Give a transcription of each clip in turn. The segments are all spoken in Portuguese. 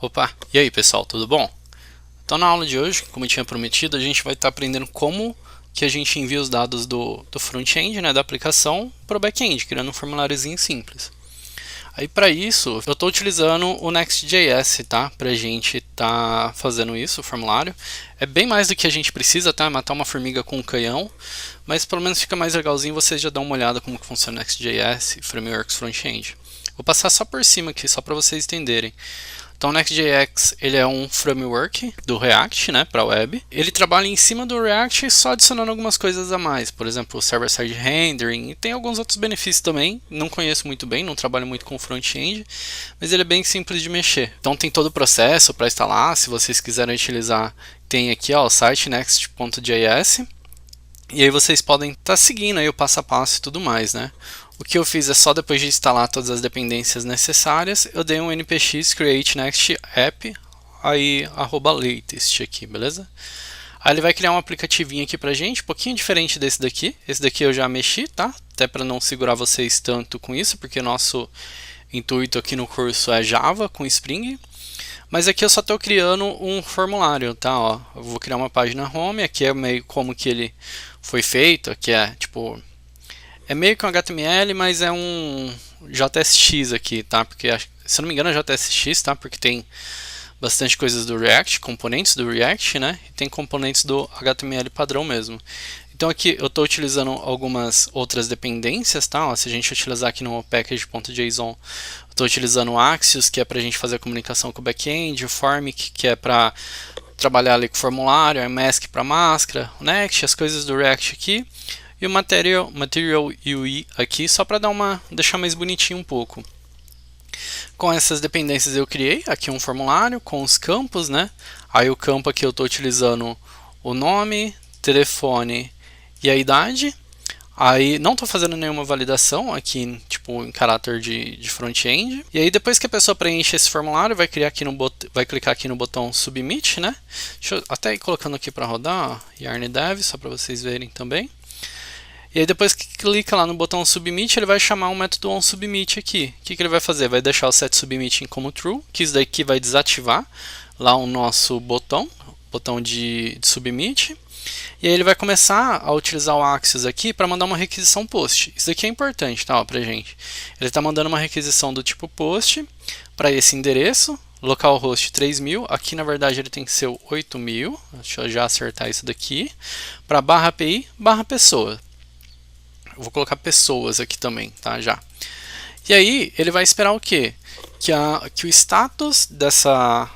Opa, e aí pessoal, tudo bom? Então na aula de hoje, como eu tinha prometido, a gente vai estar aprendendo como que a gente envia os dados do front-end, né, da aplicação, para o back-end, criando um formuláriozinho simples. Aí para isso, eu estou utilizando o Next.js, tá? Para a gente estar fazendo isso, o formulário. É bem mais do que a gente precisa, tá? Matar uma formiga com um canhão, mas pelo menos fica mais legalzinho, vocês já dão uma olhada como que funciona o Next.js e Frameworks Front-end. Vou passar só por cima aqui, só para vocês entenderem. Então o Next.js ele é um framework do React, né, para web. Ele trabalha em cima do React só adicionando algumas coisas a mais, por exemplo, server-side rendering, e tem alguns outros benefícios também. Não conheço muito bem, não trabalho muito com front-end, mas ele é bem simples de mexer. Então tem todo o processo para instalar, se vocês quiserem utilizar, tem aqui ó, o site next.js. E aí vocês podem estar seguindo aí o passo a passo e tudo mais, né? O que eu fiz é só depois de instalar todas as dependências necessárias, eu dei um npx create next app, aí @latest aqui, beleza? Aí ele vai criar um aplicativinho aqui pra gente, um pouquinho diferente desse daqui. Esse daqui eu já mexi, tá? Até para não segurar vocês tanto com isso, porque nosso intuito aqui no curso é Java com Spring. Mas aqui eu só estou criando um formulário, tá? Ó, eu vou criar uma página home, aqui é meio como que ele foi feito, aqui é tipo, é meio que um HTML, mas é um JSX aqui, tá? Porque se eu não me engano é JSX, tá? Porque tem bastante coisas do React, componentes do React, né? E tem componentes do HTML padrão mesmo. Então aqui eu estou utilizando algumas outras dependências, tá? Ó, se a gente utilizar aqui no package.json, estou utilizando o Axios, que é para a gente fazer a comunicação com o back-end, o Formic, que é para trabalhar ali com o formulário, o Mask para máscara, o Next, as coisas do React aqui, e o Material UI aqui, só para deixar mais bonitinho um pouco. Com essas dependências eu criei aqui um formulário com os campos, né? Aí o campo aqui eu estou utilizando o nome, telefone e a idade. Aí não estou fazendo nenhuma validação aqui, tipo, em caráter de front-end. E aí depois que a pessoa preenche esse formulário, vai clicar aqui no botão Submit, né? Deixa eu até ir colocando aqui para rodar, ó, Yarn Dev, só para vocês verem também. E aí depois que clica lá no botão Submit, ele vai chamar um método onSubmit aqui. O que ele vai fazer? Vai deixar o setSubmitting como true, que isso daqui vai desativar lá o nosso botão de submit. E aí ele vai começar a utilizar o Axios aqui para mandar uma requisição post. Isso aqui é importante, tá, pra gente. Ele está mandando uma requisição do tipo post para esse endereço, localhost 3000. Aqui na verdade ele tem que ser o 8000. Deixa eu já acertar isso daqui. Para /API /pessoa. Eu vou colocar pessoas aqui também, tá? Já. E aí ele vai esperar o quê? Que o status dessa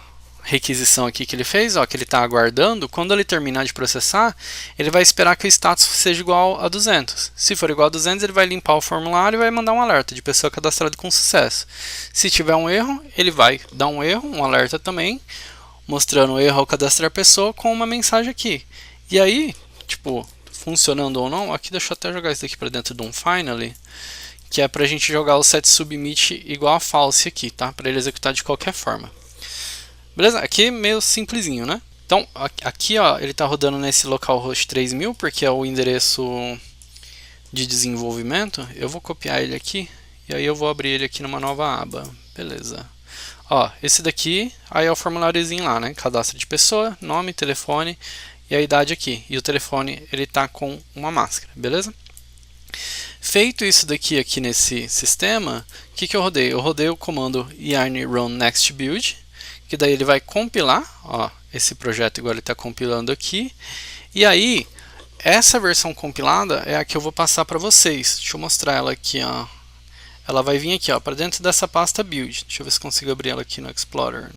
requisição aqui que ele fez, ó, que ele está aguardando, quando ele terminar de processar, ele vai esperar que o status seja igual a 200. Se for igual a 200, ele vai limpar o formulário e vai mandar um alerta de pessoa cadastrada com sucesso. Se tiver um erro, ele vai dar um erro, um alerta também, mostrando o erro ao cadastrar a pessoa com uma mensagem aqui. E aí, tipo, funcionando ou não, aqui deixa eu até jogar isso aqui para dentro de um finally, que é para a gente jogar o setSubmit igual a false aqui, tá? Para ele executar de qualquer forma. Beleza? Aqui é meio simplesinho, né? Então, aqui ó, ele está rodando nesse localhost 3000, porque é o endereço de desenvolvimento. Eu vou copiar ele aqui, e aí eu vou abrir ele aqui numa nova aba. Beleza. Ó, esse daqui, aí é o formuláriozinho lá, né? Cadastro de pessoa, nome, telefone e a idade aqui. E o telefone, ele tá com uma máscara, beleza? Feito isso daqui aqui nesse sistema, o que eu rodei? Eu rodei o comando yarn run next build, que daí ele vai compilar, ó, esse projeto igual ele está compilando aqui, e aí essa versão compilada é a que eu vou passar para vocês. Deixa eu mostrar ela aqui, ó. Ela vai vir aqui, ó, para dentro dessa pasta build. Deixa eu ver se consigo abrir ela aqui no Explorer.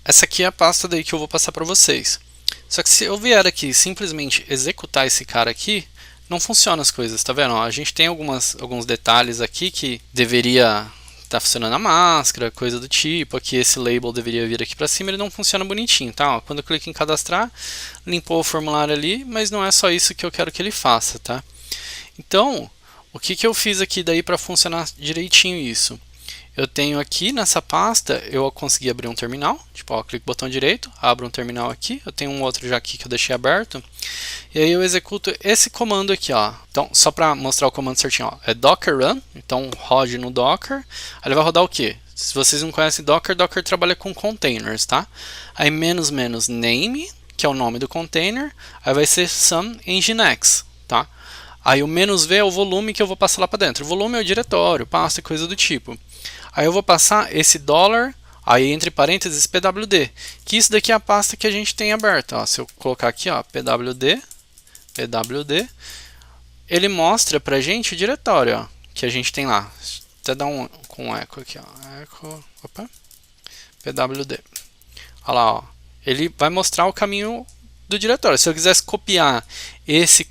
Essa aqui é a pasta daí que eu vou passar para vocês. Só que se eu vier aqui simplesmente executar esse cara aqui, não funciona as coisas, tá vendo? Ó, a gente tem alguns detalhes aqui que deveria tá funcionando a máscara, coisa do tipo, aqui esse label deveria vir aqui para cima, ele não funciona bonitinho, tá? Ó, quando eu clico em cadastrar, limpou o formulário ali, mas não é só isso que eu quero que ele faça, tá? Então, o que eu fiz aqui daí para funcionar direitinho isso? Eu tenho aqui nessa pasta, eu consegui abrir um terminal, tipo, ó, clico no botão direito, abro um terminal aqui, eu tenho um outro já aqui que eu deixei aberto, e aí eu executo esse comando aqui, ó. Então, só para mostrar o comando certinho, ó, é docker run, então rode no docker, aí ele vai rodar o quê? Se vocês não conhecem Docker, Docker trabalha com containers, tá? Aí menos menos name, que é o nome do container, aí vai ser some nginx, tá? Aí o menos v é o volume que eu vou passar lá para dentro. O volume é o diretório, pasta e coisa do tipo. Aí eu vou passar esse $, aí entre parênteses pwd, que isso daqui é a pasta que a gente tem aberta. Ó, se eu colocar aqui, ó, pwd, ele mostra pra gente o diretório, ó, que a gente tem lá. Até dar um com eco aqui, ó, eco, opa, pwd. Olha lá, ó, ele vai mostrar o caminho do diretório. Se eu quisesse copiar esse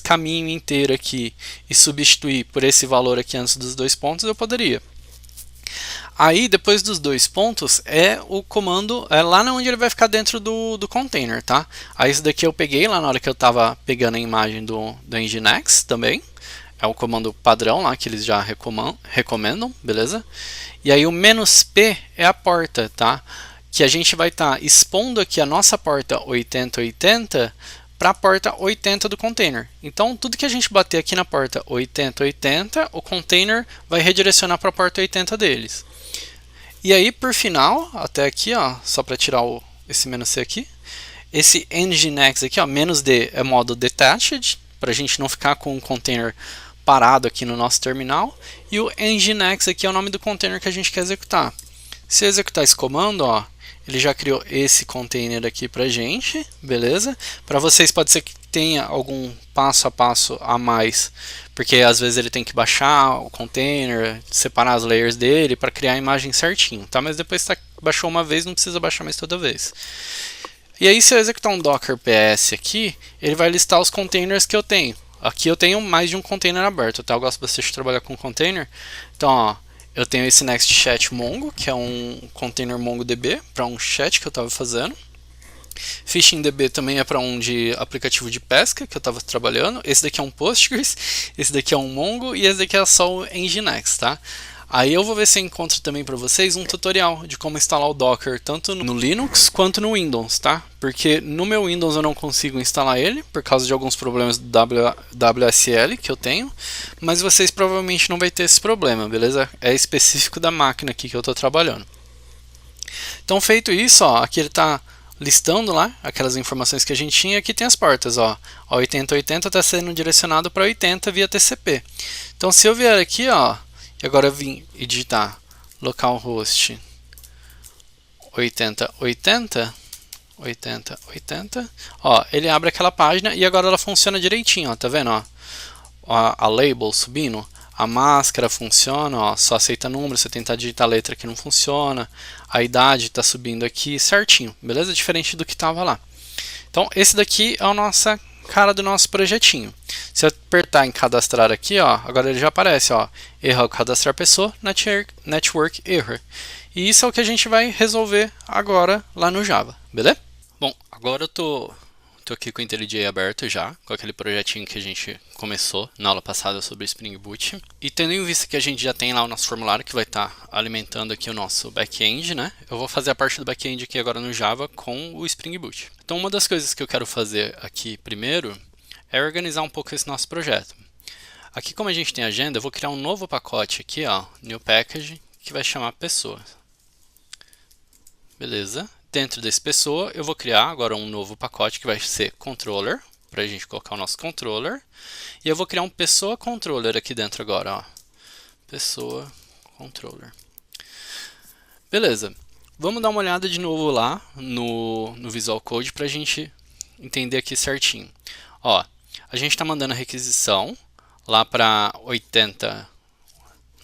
caminho inteiro aqui e substituir por esse valor aqui antes dos 2 pontos, eu poderia. Aí, depois dos 2 pontos, é o comando lá onde ele vai ficar dentro do container, tá? Aí isso daqui eu peguei lá na hora que eu estava pegando a imagem do nginx também. É o comando padrão lá que eles já recomendam, beleza? E aí o "-p" é a porta, tá? Que a gente vai estar expondo aqui a nossa porta 8080 para a porta 80 do container. Então, tudo que a gente bater aqui na porta 8080, o container vai redirecionar para a porta 80 deles. E aí, por final, até aqui, ó, só para tirar esse "-c" aqui, esse nginx aqui, ó, "-d" é modo detached, para a gente não ficar com o container parado aqui no nosso terminal, e o nginx aqui é o nome do container que a gente quer executar. Se eu executar esse comando, ó, ele já criou esse container aqui pra gente, beleza? Para vocês pode ser que tenha algum passo a passo a mais, porque às vezes ele tem que baixar o container, separar as layers dele para criar a imagem certinho, tá? Mas depois que baixou uma vez, não precisa baixar mais toda vez. E aí, se eu executar um docker ps aqui, ele vai listar os containers que eu tenho. Aqui eu tenho mais de um container aberto, tá? Eu gosto bastante de trabalhar com container. Então, ó, eu tenho esse NextChat Mongo, que é um container MongoDB para um chat que eu estava fazendo. FishingDB também é para um de aplicativo de pesca que eu estava trabalhando. Esse daqui é um Postgres, esse daqui é um Mongo e esse daqui é só o Nginx, tá? Aí eu vou ver se eu encontro também para vocês um tutorial de como instalar o Docker tanto no Linux quanto no Windows, tá? Porque no meu Windows eu não consigo instalar ele por causa de alguns problemas do WSL que eu tenho, mas vocês provavelmente não vai ter esse problema, beleza? É específico da máquina aqui que eu estou trabalhando. Então, feito isso, ó, aqui ele está listando lá aquelas informações que a gente tinha. Aqui tem as portas, ó, a 8080 está sendo direcionado para 80 via TCP. Então, se eu vier aqui, ó, e agora eu vim e digitar localhost 8080, ó, ele abre aquela página e agora ela funciona direitinho, ó, tá vendo, ó? A label subindo, a máscara funciona, ó, só aceita número, se tentar digitar letra que não funciona, a idade está subindo aqui certinho, beleza? Diferente do que estava lá. Então, esse daqui é a nossa cara do nosso projetinho. Se eu apertar em cadastrar aqui, ó, agora ele já aparece, ó, erro ao cadastrar pessoa, network error. E isso é o que a gente vai resolver agora lá no Java, beleza? Bom, agora eu tô aqui com o IntelliJ aberto já, com aquele projetinho que a gente começou na aula passada sobre Spring Boot. E tendo em vista que a gente já tem lá o nosso formulário que vai estar alimentando aqui o nosso back-end, né? Eu vou fazer a parte do back-end aqui agora no Java com o Spring Boot. Então, uma das coisas que eu quero fazer aqui primeiro é organizar um pouco esse nosso projeto. Aqui, como a gente tem agenda, eu vou criar um novo pacote aqui, ó, new package, que vai chamar pessoa. Beleza? Dentro desse pessoa, eu vou criar agora um novo pacote que vai ser controller, para a gente colocar o nosso controller. E eu vou criar um pessoa controller aqui dentro agora, ó. Pessoa controller. Beleza. Vamos dar uma olhada de novo lá no Visual Code para a gente entender aqui certinho. Ó, a gente está mandando a requisição lá para 80.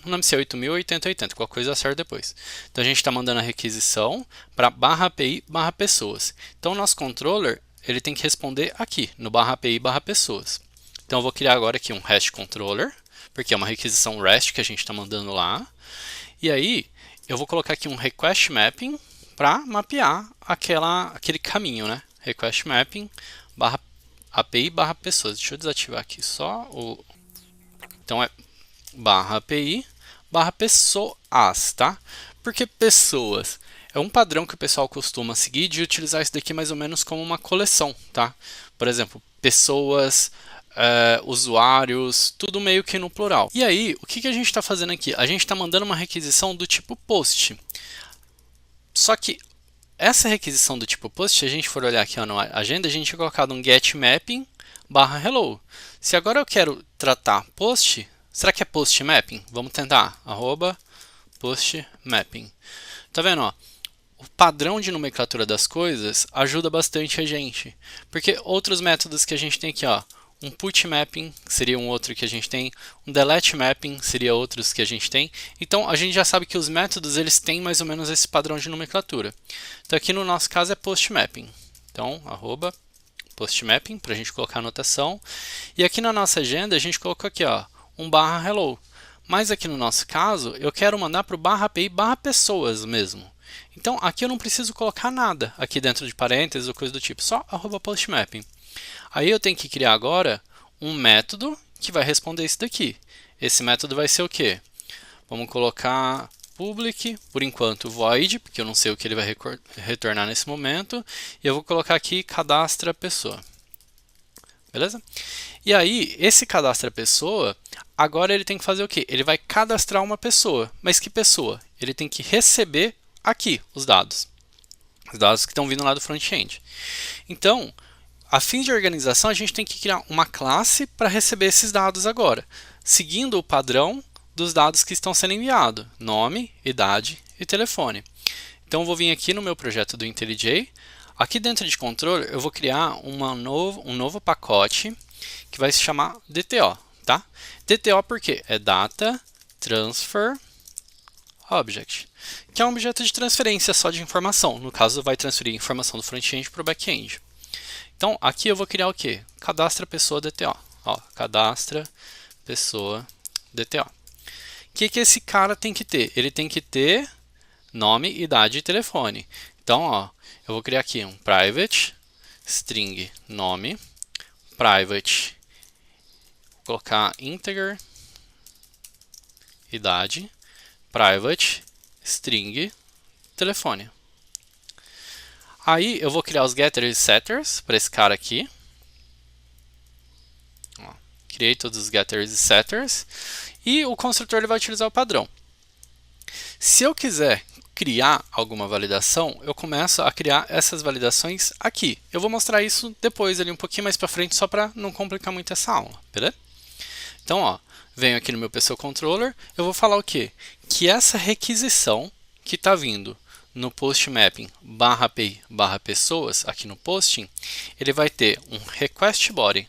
Não lembro se é 8.000 ou 8080, qualquer coisa acerta depois. Então a gente está mandando a requisição para /API/pessoas. Então o nosso controller ele tem que responder aqui no /API/pessoas. Então eu vou criar agora aqui um REST controller, porque é uma requisição REST que a gente está mandando lá. E aí eu vou colocar aqui um request mapping para mapear aquele caminho, né? Request mapping /API/pessoas. Deixa eu desativar aqui só o. Então é /API/pessoas, tá? Por que pessoas? É um padrão que o pessoal costuma seguir de utilizar isso daqui mais ou menos como uma coleção, tá? Por exemplo, pessoas usuários, tudo meio que no plural. E aí, o que a gente está fazendo aqui? A gente está mandando uma requisição do tipo post. Só que essa requisição do tipo post, se a gente for olhar aqui na agenda, a gente tinha colocado um getMapping / hello. Se agora eu quero tratar post, será que é post mapping? Vamos tentar. @postmapping. Tá vendo, ó? O padrão de nomenclatura das coisas ajuda bastante a gente. Porque outros métodos que a gente tem aqui, ó, um put mapping seria um outro que a gente tem, um delete mapping seria outros que a gente tem. Então a gente já sabe que os métodos eles têm mais ou menos esse padrão de nomenclatura. Então aqui no nosso caso é post mapping. Então @postmapping para a gente colocar a anotação. E aqui na nossa agenda a gente colocou aqui, ó, um /hello. Mas aqui no nosso caso eu quero mandar para o /API /pessoas mesmo. Então aqui eu não preciso colocar nada aqui dentro de parênteses ou coisa do tipo, só @postmapping. Aí eu tenho que criar agora um método que vai responder isso daqui. Esse método vai ser o quê? Vamos colocar public, por enquanto void, porque eu não sei o que ele vai retornar nesse momento. E eu vou colocar aqui cadastra pessoa. Beleza? E aí, esse cadastra pessoa, agora ele tem que fazer o quê? Ele vai cadastrar uma pessoa. Mas que pessoa? Ele tem que receber aqui os dados. Os dados que estão vindo lá do front-end. Então, a fim de organização, a gente tem que criar uma classe para receber esses dados agora, seguindo o padrão dos dados que estão sendo enviados, nome, idade e telefone. Então, eu vou vir aqui no meu projeto do IntelliJ. Aqui dentro de controller, eu vou criar um novo pacote que vai se chamar DTO. Tá? DTO por quê? É Data Transfer Object, que é um objeto de transferência só de informação. No caso, vai transferir informação do front-end para o back-end. Então, aqui eu vou criar o quê? Cadastra pessoa DTO. Ó, cadastra pessoa DTO. O que esse cara tem que ter? Ele tem que ter nome, idade e telefone. Então, ó, eu vou criar aqui um private string nome, private, vou colocar integer idade, private string telefone. Aí eu vou criar os getters e setters para esse cara aqui. Ó, criei todos os getters e setters. E o construtor ele vai utilizar o padrão. Se eu quiser criar alguma validação, eu começo a criar essas validações aqui. Eu vou mostrar isso depois, ali um pouquinho mais para frente, só para não complicar muito essa aula, beleza? Então, ó, venho aqui no meu Pessoa Controller, eu vou falar o quê? Que essa requisição que está vindo no post mapping /API /pessoas, aqui no posting, ele vai ter um request body,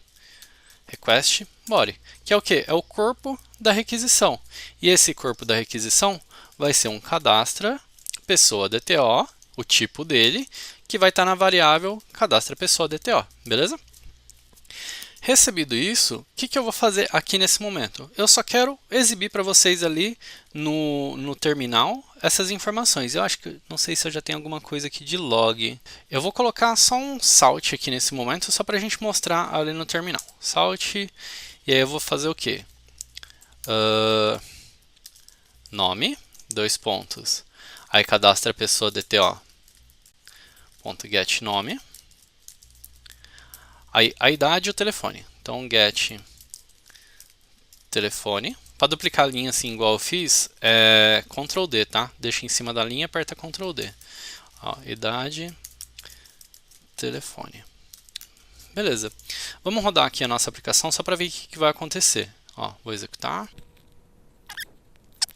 que é o que? É o corpo da requisição. E esse corpo da requisição vai ser um cadastra pessoa DTO, o tipo dele, que vai estar na variável cadastra pessoa DTO, beleza? Recebido isso, o que eu vou fazer aqui nesse momento? Eu só quero exibir para vocês ali no terminal essas informações. Eu acho que, não sei se eu já tenho alguma coisa aqui de log. Eu vou colocar só um salt aqui nesse momento, só para a gente mostrar ali no terminal. Salt, e aí eu vou fazer o quê? Nome, 2 pontos. Aí cadastra a pessoa DTO. .get nome. Aí a idade e o telefone. Então get telefone. Para duplicar a linha assim igual eu fiz, é Ctrl D, tá? Deixa em cima da linha, aperta Ctrl D. Ó, idade, telefone. Beleza. Vamos rodar aqui a nossa aplicação só para ver o que vai acontecer. Ó, vou executar.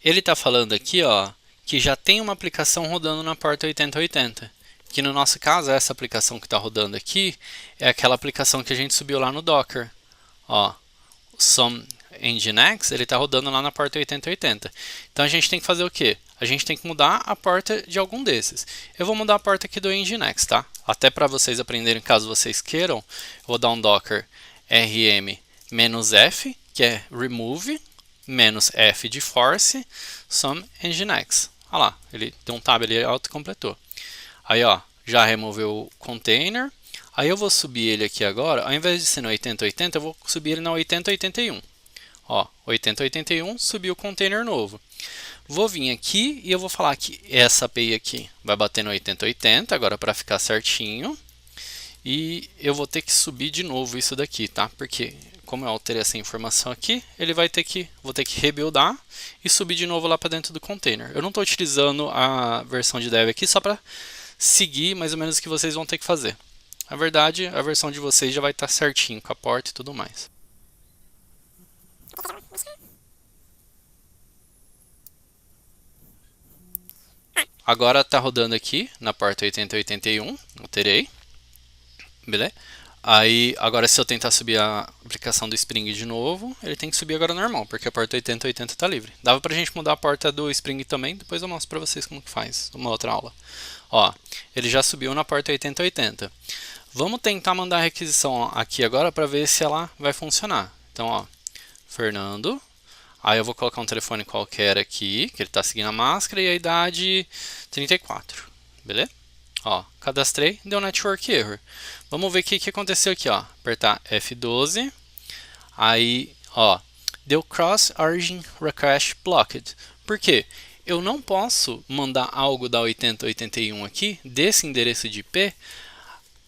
Ele está falando aqui, ó, que já tem uma aplicação rodando na porta 8080. Que no nosso caso, essa aplicação que está rodando aqui é aquela aplicação que a gente subiu lá no Docker. Ó, o Some Nginx, ele está rodando lá na porta 8080. Então a gente tem que fazer o quê? A gente tem que mudar a porta de algum desses. Eu vou mudar a porta aqui do Nginx, tá? Até para vocês aprenderem, caso vocês queiram, eu vou dar um Docker rm-f, que é remove, -f de force, some nginx. Olha lá, ele tem um tab ali, autocompletou. Aí, ó, já removeu o container. Aí eu vou subir ele aqui agora, ao invés de ser no 8080, eu vou subir ele na 8081. Ó, 8081, subiu o container novo. Vou vir aqui e eu vou falar que essa API aqui vai bater no 8080, agora para ficar certinho. E eu vou ter que subir de novo isso daqui, tá? Porque como eu alterei essa informação aqui, ele vai ter que, vou ter que rebuildar e subir de novo lá para dentro do container. Eu não estou utilizando a versão de dev aqui só para seguir mais ou menos o que vocês vão ter que fazer. Na verdade, a versão de vocês já vai estar certinho com a porta e tudo mais. Agora está rodando aqui na porta 8081, alterei, beleza? Aí, agora se eu tentar subir a aplicação do Spring de novo, ele tem que subir agora normal, porque a porta 8080 está livre. Dava pra gente mudar a porta do Spring também, depois eu mostro pra vocês como que faz, numa outra aula. Ó, ele já subiu na porta 8080. Vamos tentar mandar a requisição aqui agora para ver se ela vai funcionar. Então, ó, Fernando. Aí eu vou colocar um telefone qualquer aqui, que ele está seguindo a máscara, e a idade 34, beleza? Ó, cadastrei, deu network error. Vamos ver o que aconteceu aqui, ó. Apertar F12, aí, ó, deu cross origin request blocked. Por quê? Eu não posso mandar algo da 8081 aqui, desse endereço de IP,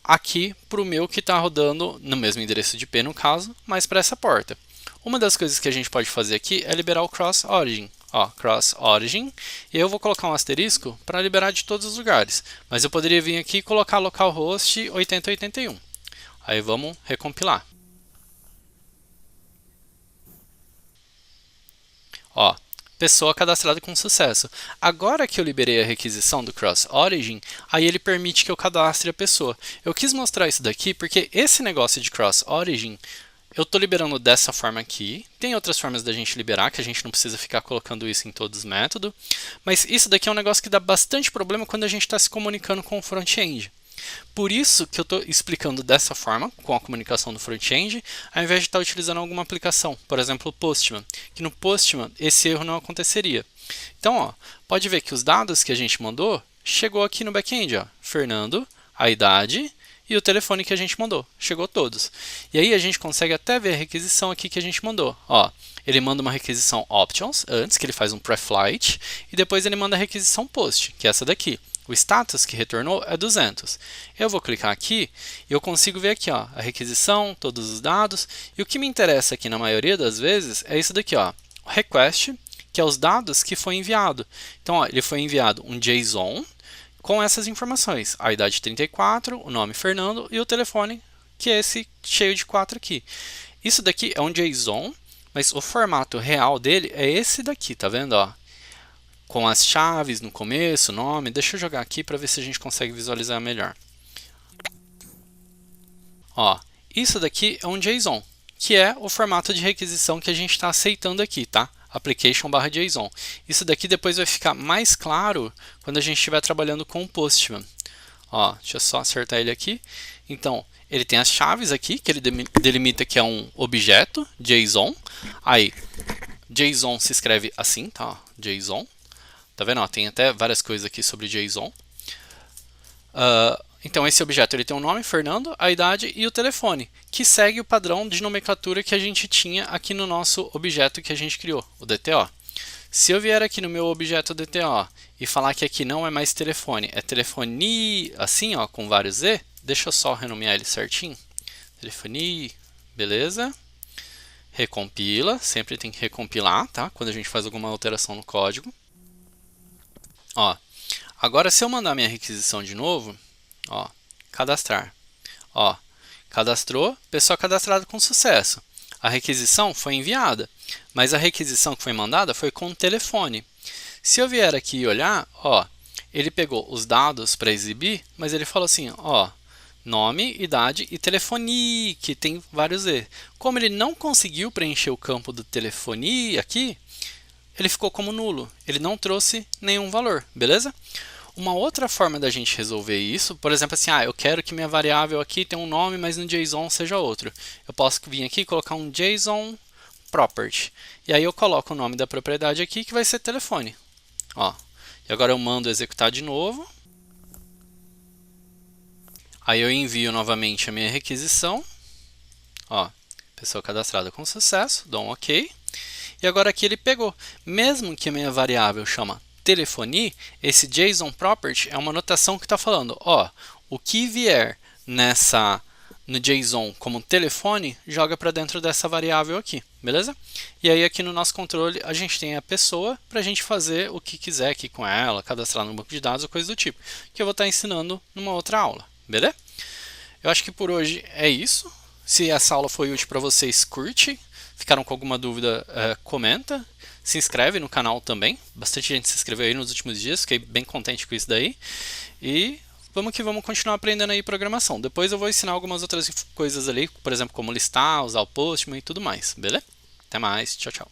aqui para o meu que está rodando no mesmo endereço de IP no caso, mas para essa porta. Uma das coisas que a gente pode fazer aqui é liberar o cross origin. Ó, cross origin, e eu vou colocar um asterisco para liberar de todos os lugares. Mas eu poderia vir aqui e colocar localhost 8081. Aí vamos recompilar. Ó, pessoa cadastrada com sucesso. Agora que eu liberei a requisição do cross origin, aí ele permite que eu cadastre a pessoa. Eu quis mostrar isso daqui porque esse negócio de cross origin eu estou liberando dessa forma aqui. Tem outras formas da gente liberar, que a gente não precisa ficar colocando isso em todos os métodos. Mas isso daqui é um negócio que dá bastante problema quando a gente está se comunicando com o front-end. Por isso que eu estou explicando dessa forma, com a comunicação do front-end, ao invés de estar utilizando alguma aplicação. Por exemplo, o Postman. Que no Postman esse erro não aconteceria. Então, ó, pode ver que os dados que a gente mandou, chegou aqui no back-end. Ó, Fernando, a idade e o telefone que a gente mandou. Chegou todos. E aí a gente consegue até ver a requisição aqui que a gente mandou. Ó, ele manda uma requisição options, antes que ele faz um pre-flight, e depois ele manda a requisição post, que é essa daqui. O status que retornou é 200. Eu vou clicar aqui e eu consigo ver aqui, ó, a requisição, todos os dados. E o que me interessa aqui na maioria das vezes é isso daqui, ó, request, que é os dados que foi enviado. Então, ó, ele foi enviado um JSON com essas informações, a idade 34, o nome Fernando e o telefone, que é esse cheio de 4 aqui. Isso daqui é um JSON, mas o formato real dele é esse daqui, tá vendo? Ó? Com as chaves no começo, nome. Deixa eu jogar aqui para ver se a gente consegue visualizar melhor. Ó, isso daqui é um JSON, que é o formato de requisição que a gente está aceitando aqui, tá? Application/JSON. Isso daqui depois vai ficar mais claro quando a gente estiver trabalhando com o Postman. Ó, deixa eu só acertar ele aqui. Então, ele tem as chaves aqui, que ele delimita que é um objeto, JSON. Aí, JSON se escreve assim, tá? JSON. Tá vendo? Ó, tem até várias coisas aqui sobre JSON. Então, esse objeto ele tem o nome, Fernando, a idade e o telefone, que segue o padrão de nomenclatura que a gente tinha aqui no nosso objeto que a gente criou, o DTO. Se eu vier aqui no meu objeto DTO e falar que aqui não é mais telefone, é telefonia, assim, ó, com vários Z, deixa eu só renomear ele certinho. Telefonia, beleza. Recompila, sempre tem que recompilar, tá? Quando a gente faz alguma alteração no código. Ó, agora se eu mandar minha requisição de novo, ó, cadastrar. Ó, cadastrou, pessoa cadastrada com sucesso. A requisição foi enviada, mas a requisição que foi mandada foi com o telefone. Se eu vier aqui e olhar, ó, ele pegou os dados para exibir, mas ele falou assim, ó, nome, idade e telefonia, que tem vários E. Como ele não conseguiu preencher o campo do telefonia aqui, ele ficou como nulo. Ele não trouxe nenhum valor, beleza? Uma outra forma da gente resolver isso, por exemplo, assim, eu quero que minha variável aqui tenha um nome, mas no JSON seja outro. Eu posso vir aqui e colocar um JSON property. E aí eu coloco o nome da propriedade aqui, que vai ser telefone. Ó. E agora eu mando executar de novo. Aí eu envio novamente a minha requisição. Ó, pessoa cadastrada com sucesso, dou um OK. E agora aqui ele pegou. Mesmo que a minha variável chama telefonia, esse JSON property é uma notação que está falando, ó, o que vier no JSON como telefone, joga para dentro dessa variável aqui, beleza? E aí aqui no nosso controle a gente tem a pessoa para a gente fazer o que quiser aqui com ela, cadastrar no banco de dados ou coisa do tipo, que eu vou estar ensinando numa outra aula, beleza? Eu acho que por hoje é isso. Se essa aula foi útil para vocês, curte. Ficaram com alguma dúvida, comenta. Se inscreve no canal também. Bastante gente se inscreveu aí nos últimos dias, fiquei bem contente com isso daí. E vamos que vamos continuar aprendendo aí programação. Depois eu vou ensinar algumas outras coisas ali, por exemplo, como listar, usar o Postman e tudo mais, beleza? Até mais, tchau, tchau.